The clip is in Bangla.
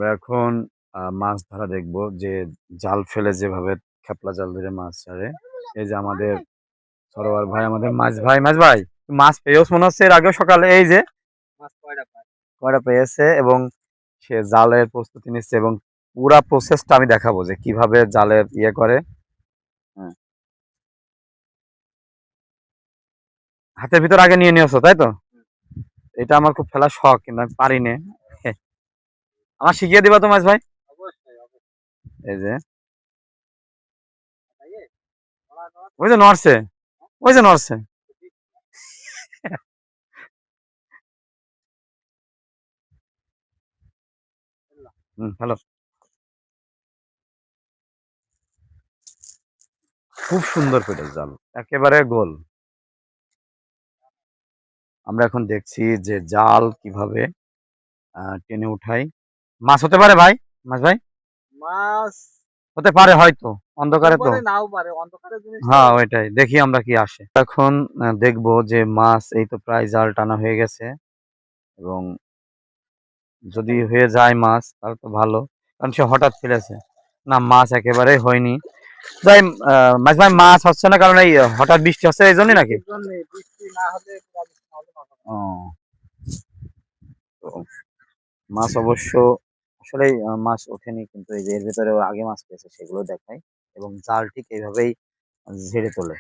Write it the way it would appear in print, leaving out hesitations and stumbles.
আমরা এখন মাছ ধরা দেখবো যে জাল ফেলে যেভাবে খেপলা জাল ধরে মাছ ছাড়ে। এই যে আমাদের সরোয়ার ভাই, আমাদের মাছ ভাই মাছ পেয়েছ মনে হচ্ছে এর আগেও সকালে। এই যে কয়টা পেয়েছে এবং সে জালের প্রস্তুতি নিচ্ছে এবং পুরা প্রসেসটা আমি দেখাবো যে কিভাবে জালের ইয়ে করে। হ্যাঁ, হাতের ভিতর আগে নিয়ে নিয়েছো তাই তো? এটা আমার খুব ফেলার শখ কিন্তু আমি পারি না। আমার শিখিয়ে দিবা তো মাছ ভাই? এই যে ওই যে নড়ছে, ওই যে নড়ছে। হ্যালো। খুব সুন্দর পেটের জাল, একেবারে গোল। আমরা এখন দেখছি যে জাল কিভাবে টেনে উঠাই। মাছ হতে পারে ভাই? মাছ ভাই মাছ হতে পারে হয়তো, অন্ধকারে তো। নাও পারে, অন্ধকারের জিনিস তো। হ্যাঁ ওইটাই, দেখি আমরা কি আসে এখন। দেখবো যে মাছ এই তো প্রায় জাল টানা হয়ে গেছে এবং যদি হয়ে যায় মাছ তাহলে তো ভালো, কারণ সে হঠাৎ ফেলেছে। না, মাছ একেবারেই হয়নি। ভাই মাছ ভাই মাছ হচ্ছে না কারণ এই হঠাৎ বৃষ্টি হচ্ছে এই জন্যই নাকি? বৃষ্টির জন্যে, বৃষ্টি না হলে মাছ হবে না। ও, তো মাছ অবশ্য আসলে মাছ ওঠেনি, কিন্তু এই যে এর ভেতরে আগে মাছ পেয়েছে সেগুলো দেখাই এবং জাল ঠিক এইভাবেই ঝেড়ে তোলে।